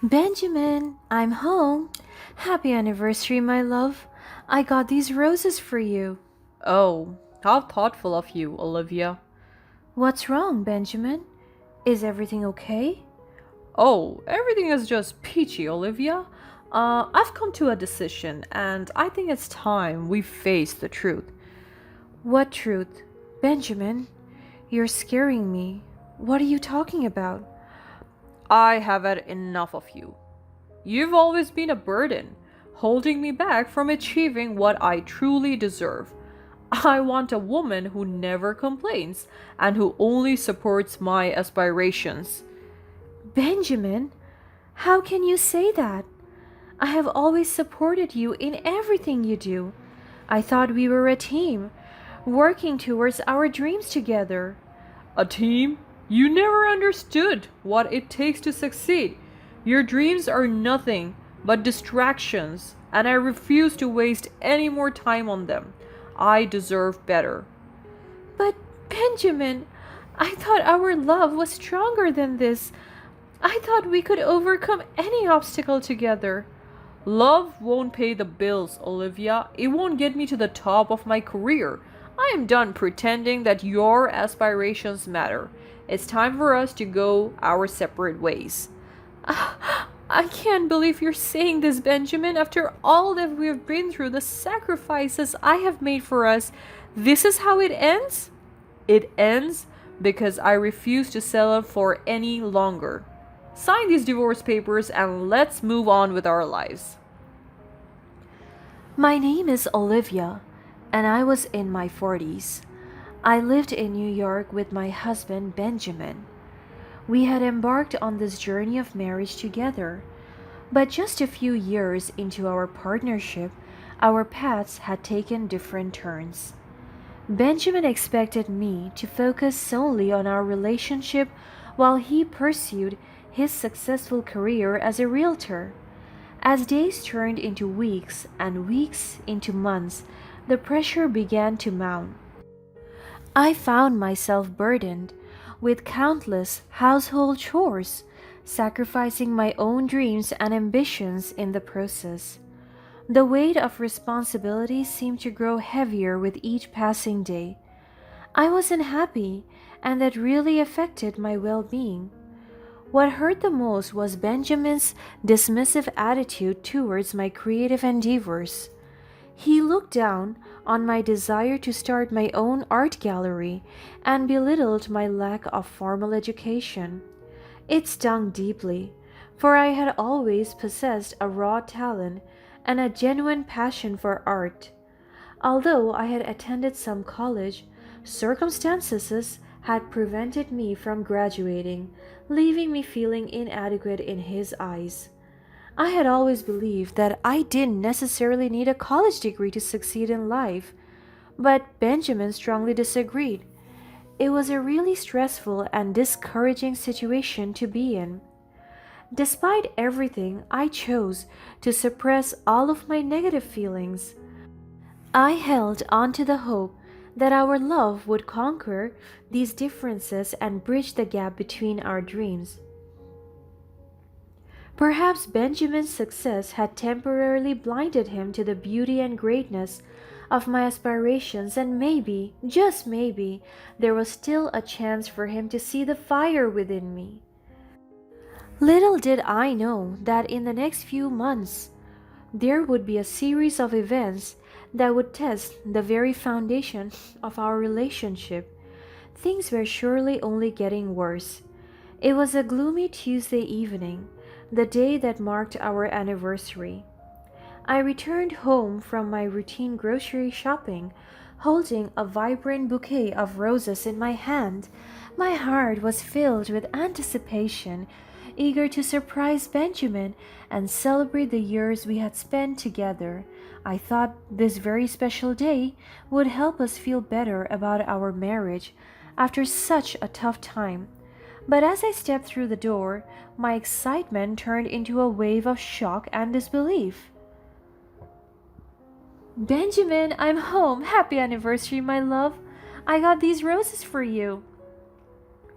Benjamin, I'm home. Happy anniversary, my love. I got these roses for you. Oh, how thoughtful of you, Olivia. What's wrong, Benjamin? Is everything okay? Oh, everything is just peachy, Olivia. I've come to a decision, and I think it's time we face the truth. What truth? Benjamin, you're scaring me. What are you talking about? I have had enough of you. You've always been a burden, holding me back from achieving what I truly deserve. I want a woman who never complains and who only supports my aspirations. Benjamin, how can you say that? I have always supported you in everything you do. I thought we were a team, working towards our dreams together. A team? You never understood what it takes to succeed. Your dreams are nothing but distractions, and I refuse to waste any more time on them. I deserve better. But, Benjamin, I thought our love was stronger than this. I thought we could overcome any obstacle together. Love won't pay the bills, Olivia. It won't get me to the top of my career. I am done pretending that your aspirations matter. It's time for us to go our separate ways. I can't believe you're saying this, Benjamin. After all that we've been through, the sacrifices I have made for us, this is how it ends? It ends because I refuse to settle for any longer. Sign these divorce papers and let's move on with our lives. My name is Olivia, and I was in my 40s. I lived in New York with my husband, Benjamin. We had embarked on this journey of marriage together, but just a few years into our partnership, our paths had taken different turns. Benjamin expected me to focus solely on our relationship while he pursued his successful career as a realtor. As days turned into weeks and weeks into months, the pressure began to mount. I found myself burdened with countless household chores, sacrificing my own dreams and ambitions in the process. The weight of responsibility seemed to grow heavier with each passing day. I wasn't happy, and that really affected my well being. What hurt the most was Benjamin's dismissive attitude towards my creative endeavors. He looked down on my desire to start my own art gallery and belittled my lack of formal education. It stung deeply, for I had always possessed a raw talent and a genuine passion for art. Although I had attended some college, circumstances had prevented me from graduating, leaving me feeling inadequate in his eyes. I had always believed that I didn't necessarily need a college degree to succeed in life, but Benjamin strongly disagreed. It was a really stressful and discouraging situation to be in. Despite everything, I chose to suppress all of my negative feelings. I held on to the hope that our love would conquer these differences and bridge the gap between our dreams. Perhaps Benjamin's success had temporarily blinded him to the beauty and greatness of my aspirations, and maybe, just maybe, there was still a chance for him to see the fire within me. Little did I know that in the next few months there would be a series of events that would test the very foundation of our relationship. Things were surely only getting worse. It was a gloomy Tuesday evening, the day that marked our anniversary. I returned home from my routine grocery shopping, holding a vibrant bouquet of roses in my hand. My heart was filled with anticipation, eager to surprise Benjamin and celebrate the years we had spent together. I thought this very special day would help us feel better about our marriage after such a tough time. But as I stepped through the door, my excitement turned into a wave of shock and disbelief. Benjamin, I'm home. Happy anniversary, my love. I got these roses for you.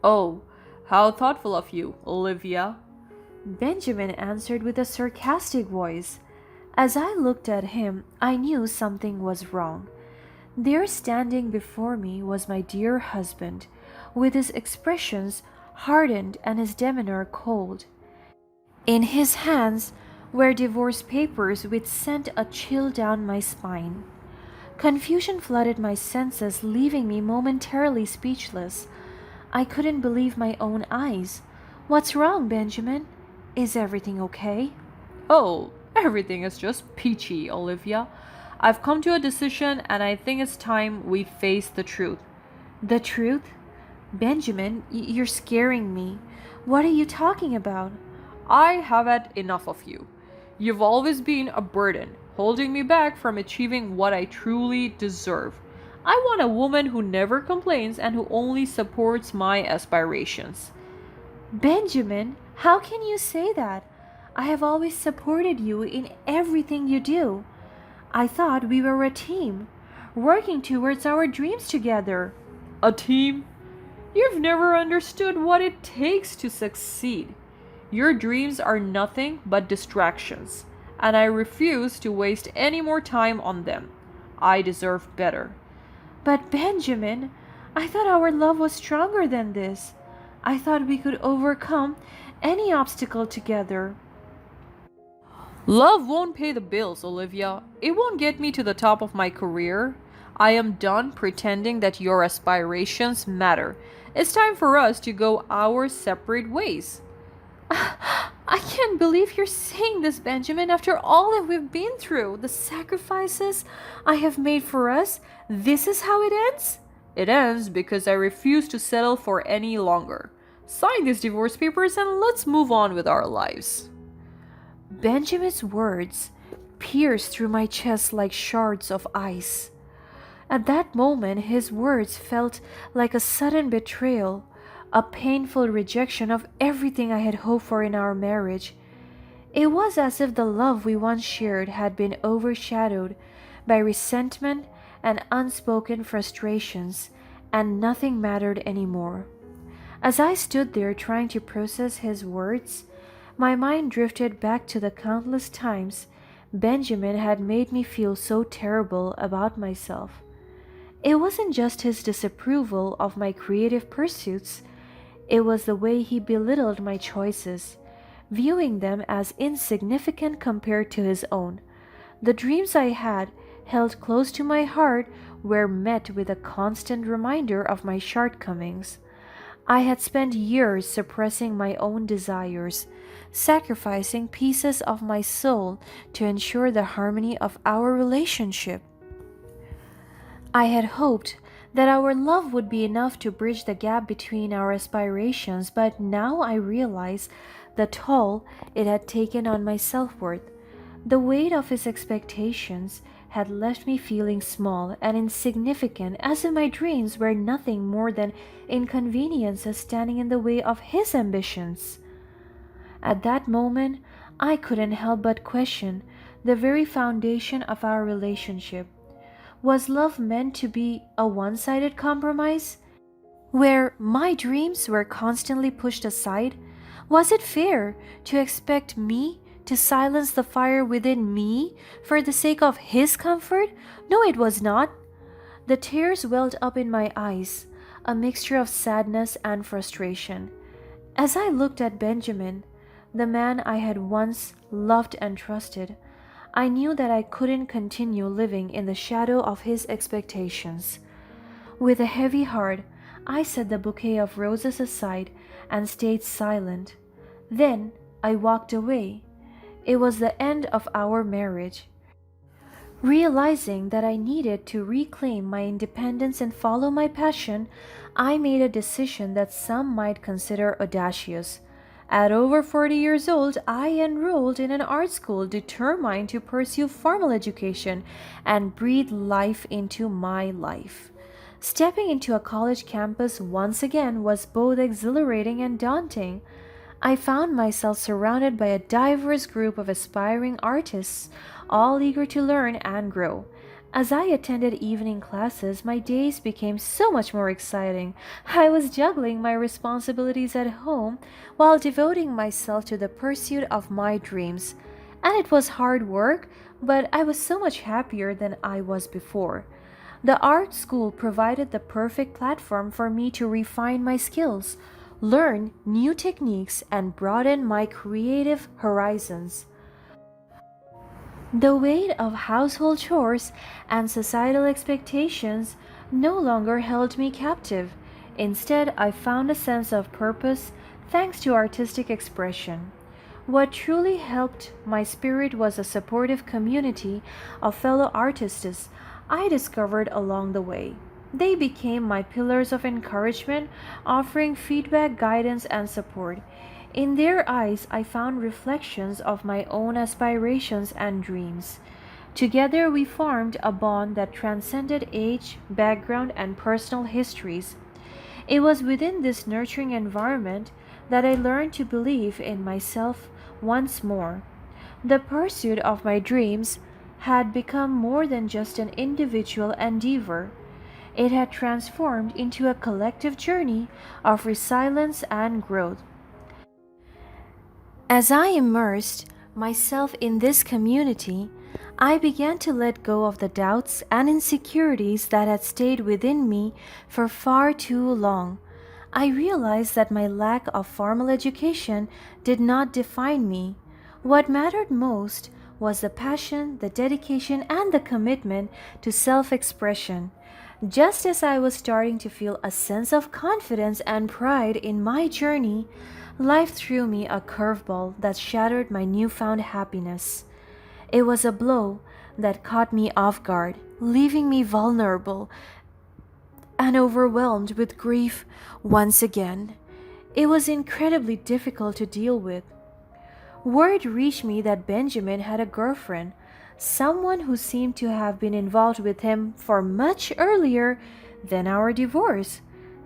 Oh, how thoughtful of you, Olivia. Benjamin answered with a sarcastic voice. As I looked at him, I knew something was wrong. There standing before me was my dear husband, with his expressions hardened and his demeanor cold. In his hands were divorce papers which sent a chill down my spine. Confusion flooded my senses, leaving me momentarily speechless. I couldn't believe my own eyes. What's wrong, Benjamin? Is everything okay? Oh, everything is just peachy, Olivia. I've come to a decision and I think it's time we face the truth. The truth? Benjamin, you're scaring me. What are you talking about? I have had enough of you. You've always been a burden, holding me back from achieving what I truly deserve. I want a woman who never complains and who only supports my aspirations. Benjamin, how can you say that? I have always supported you in everything you do. I thought we were a team, working towards our dreams together. A team? You've never understood what it takes to succeed. Your dreams are nothing but distractions, and I refuse to waste any more time on them. I deserve better. But Benjamin, I thought our love was stronger than this. I thought we could overcome any obstacle together. Love won't pay the bills, Olivia. It won't get me to the top of my career. I am done pretending that your aspirations matter. It's time for us to go our separate ways. I can't believe you're saying this, Benjamin, after all that we've been through, the sacrifices I have made for us. This is how it ends? It ends because I refuse to settle for any longer. Sign these divorce papers and let's move on with our lives. Benjamin's words pierced through my chest like shards of ice. At that moment, his words felt like a sudden betrayal, a painful rejection of everything I had hoped for in our marriage. It was as if the love we once shared had been overshadowed by resentment and unspoken frustrations, and nothing mattered anymore. As I stood there trying to process his words, my mind drifted back to the countless times Benjamin had made me feel so terrible about myself. It wasn't just his disapproval of my creative pursuits, it was the way he belittled my choices, viewing them as insignificant compared to his own. The dreams I had held close to my heart were met with a constant reminder of my shortcomings. I had spent years suppressing my own desires, sacrificing pieces of my soul to ensure the harmony of our relationship. I had hoped that our love would be enough to bridge the gap between our aspirations, but now I realize the toll it had taken on my self-worth. The weight of his expectations had left me feeling small and insignificant, as if my dreams were nothing more than inconveniences standing in the way of his ambitions. At that moment, I couldn't help but question the very foundation of our relationship. Was love meant to be a one-sided compromise, where my dreams were constantly pushed aside? Was it fair to expect me to silence the fire within me for the sake of his comfort? No, it was not. The tears welled up in my eyes, a mixture of sadness and frustration. As I looked at Benjamin, the man I had once loved and trusted, I knew that I couldn't continue living in the shadow of his expectations. With a heavy heart, I set the bouquet of roses aside and stayed silent. Then I walked away. It was the end of our marriage. Realizing that I needed to reclaim my independence and follow my passion, I made a decision that some might consider audacious. At over 40 years old, I enrolled in an art school determined to pursue formal education and breathe life into my life. Stepping into a college campus once again was both exhilarating and daunting. I found myself surrounded by a diverse group of aspiring artists, all eager to learn and grow. As I attended evening classes, my days became so much more exciting. I was juggling my responsibilities at home while devoting myself to the pursuit of my dreams. And it was hard work, but I was so much happier than I was before. The art school provided the perfect platform for me to refine my skills, learn new techniques, and broaden my creative horizons. The weight of household chores and societal expectations no longer held me captive. Instead, I found a sense of purpose thanks to artistic expression. What truly helped my spirit was a supportive community of fellow artists I discovered along the way. They became my pillars of encouragement, offering feedback, guidance, and support. In their eyes, I found reflections of my own aspirations and dreams. Together, we formed a bond that transcended age, background, and personal histories. It was within this nurturing environment that I learned to believe in myself once more. The pursuit of my dreams had become more than just an individual endeavor. It had transformed into a collective journey of resilience and growth. As I immersed myself in this community, I began to let go of the doubts and insecurities that had stayed within me for far too long. I realized that my lack of formal education did not define me. What mattered most was the passion, the dedication, and the commitment to self expression. Just as I was starting to feel a sense of confidence and pride in my journey, life threw me a curveball that shattered my newfound happiness. It was a blow that caught me off guard, leaving me vulnerable and overwhelmed with grief once again. It was incredibly difficult to deal with. Word reached me that Benjamin had a girlfriend, someone who seemed to have been involved with him for much earlier than our divorce.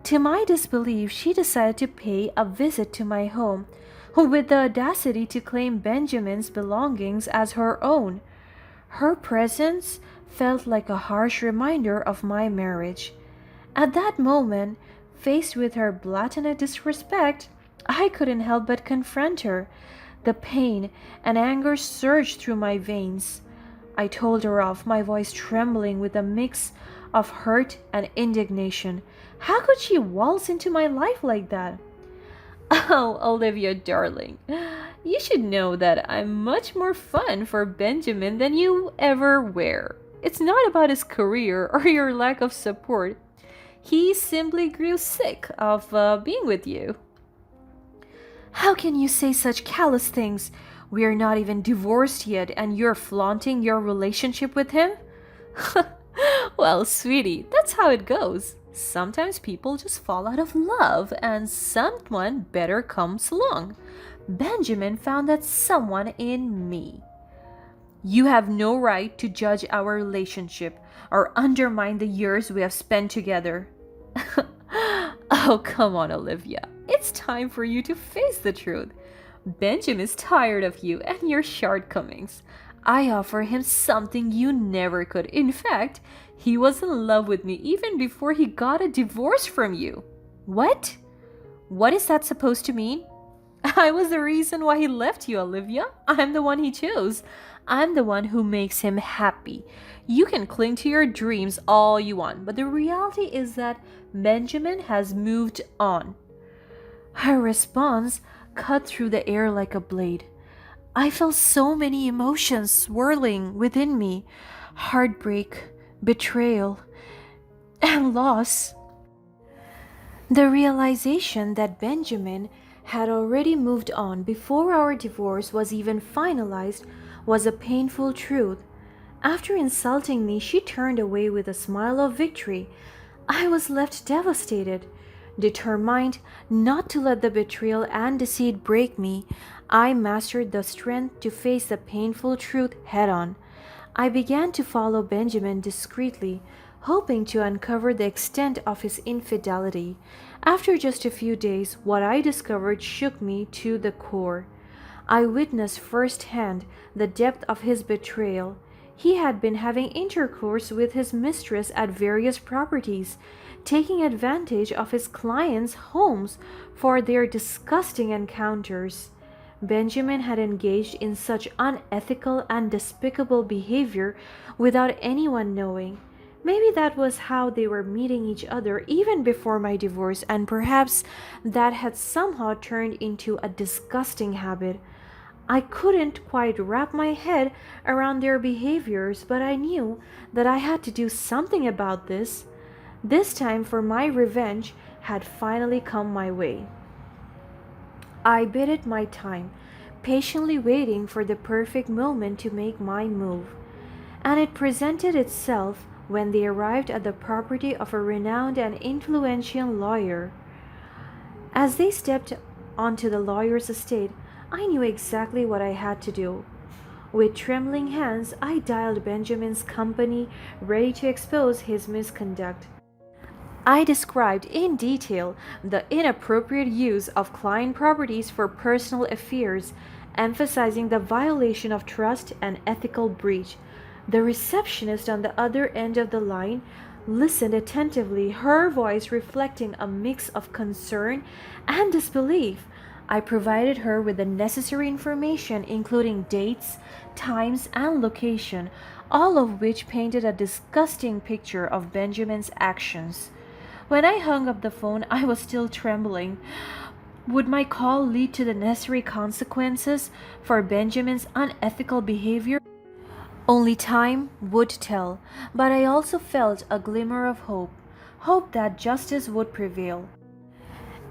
To my disbelief, she decided to pay a visit to my home, with the audacity to claim Benjamin's belongings as her own. Her presence felt like a harsh reminder of my marriage. At that moment, faced with her blatant disrespect, I couldn't help but confront her. The pain and anger surged through my veins. I told her off, my voice trembling with a mix of hurt and indignation. How could she waltz into my life like that? Oh, Olivia, darling, you should know that I'm much more fun for Benjamin than you ever were. It's not about his career or your lack of support. He simply grew sick of being with you. How can you say such callous things? We are not even divorced yet, and you're flaunting your relationship with him? Well, sweetie, that's how it goes. Sometimes people just fall out of love and someone better comes along. Benjamin found that someone in me. You have no right to judge our relationship or undermine the years we have spent together. Oh, come on, Olivia. It's time for you to face the truth. Benjamin is tired of you and your shortcomings. I offer him something you never could. In fact, he was in love with me even before he got a divorce from you. What? What is that supposed to mean? I was the reason why he left you, Olivia. I'm the one he chose. I'm the one who makes him happy. You can cling to your dreams all you want, but the reality is that Benjamin has moved on. Her response cut through the air like a blade. I felt so many emotions swirling within me: heartbreak, betrayal, and loss. The realization that Benjamin had already moved on before our divorce was even finalized was a painful truth. After insulting me, she turned away with a smile of victory. I was left devastated. Determined not to let the betrayal and deceit break me, I mastered the strength to face the painful truth head on. I began to follow Benjamin discreetly, hoping to uncover the extent of his infidelity. After just a few days, what I discovered shook me to the core. I witnessed firsthand the depth of his betrayal. He had been having intercourse with his mistress at various properties, taking advantage of his clients' homes for their disgusting encounters. Benjamin had engaged in such unethical and despicable behavior without anyone knowing. Maybe that was how they were meeting each other even before my divorce, and perhaps that had somehow turned into a disgusting habit. I couldn't quite wrap my head around their behaviors, but I knew that I had to do something about this. This time for my revenge had finally come my way. I bided my time, patiently waiting for the perfect moment to make my move, and it presented itself when they arrived at the property of a renowned and influential lawyer. As they stepped onto the lawyer's estate, I knew exactly what I had to do. With trembling hands, I dialed Benjamin's company, ready to expose his misconduct. I described in detail the inappropriate use of client properties for personal affairs, emphasizing the violation of trust and ethical breach. The receptionist on the other end of the line listened attentively, her voice reflecting a mix of concern and disbelief. I provided her with the necessary information, including dates, times, and location, all of which painted a disgusting picture of Benjamin's actions. When I hung up the phone, I was still trembling. Would my call lead to the necessary consequences for Benjamin's unethical behavior? Only time would tell, but I also felt a glimmer of hope, hope that justice would prevail,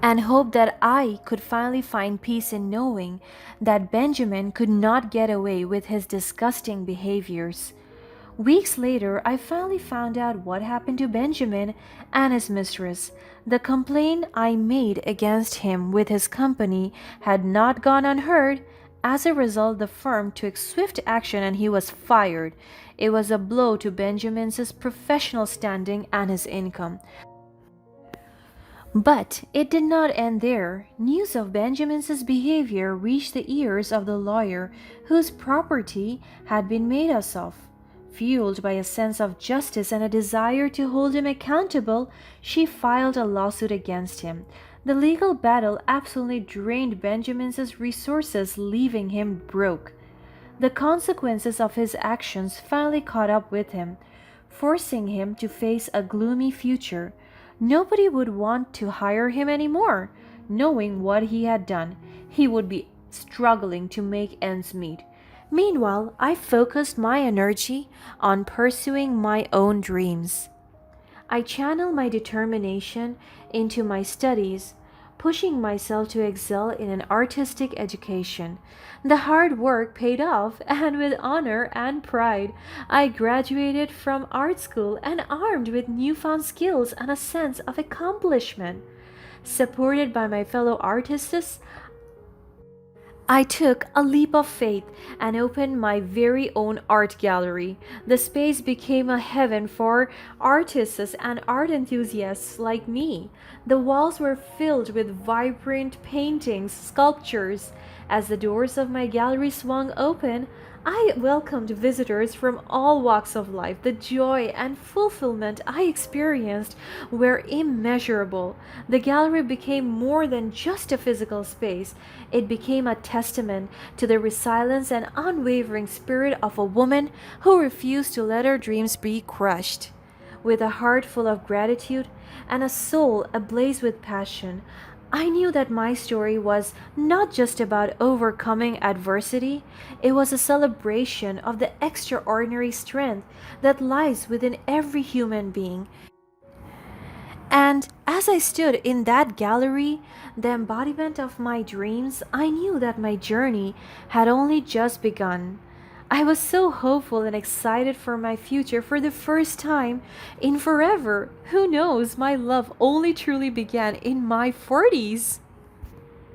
and hope that I could finally find peace in knowing that Benjamin could not get away with his disgusting behaviors. Weeks later, I finally found out what happened to Benjamin and his mistress. The complaint I made against him with his company had not gone unheard. As a result, the firm took swift action and he was fired. It was a blow to Benjamin's professional standing and his income. But it did not end there. News of Benjamin's behavior reached the ears of the lawyer whose property had been made us of. Fueled by a sense of justice and a desire to hold him accountable, she filed a lawsuit against him. The legal battle absolutely drained Benjamin's resources, leaving him broke. The consequences of his actions finally caught up with him, forcing him to face a gloomy future. Nobody would want to hire him anymore, knowing what he had done. He would be struggling to make ends meet. Meanwhile, I focused my energy on pursuing my own dreams. I channeled my determination into my studies, pushing myself to excel in an artistic education. The hard work paid off, and with honor and pride, I graduated from art school and armed with newfound skills and a sense of accomplishment. Supported by my fellow artists, I took a leap of faith and opened my very own art gallery. The space became a heaven for artists and art enthusiasts like me. The walls were filled with vibrant paintings, sculptures. As the doors of my gallery swung open, I welcomed visitors from all walks of life. The joy and fulfillment I experienced were immeasurable. The gallery became more than just a physical space. It became a testament to the resilience and unwavering spirit of a woman who refused to let her dreams be crushed. With a heart full of gratitude and a soul ablaze with passion, I knew that my story was not just about overcoming adversity, it was a celebration of the extraordinary strength that lies within every human being. And as I stood in that gallery, the embodiment of my dreams, I knew that my journey had only just begun. I was so hopeful and excited for my future for the first time in forever. Who knows, my love only truly began in my 40s.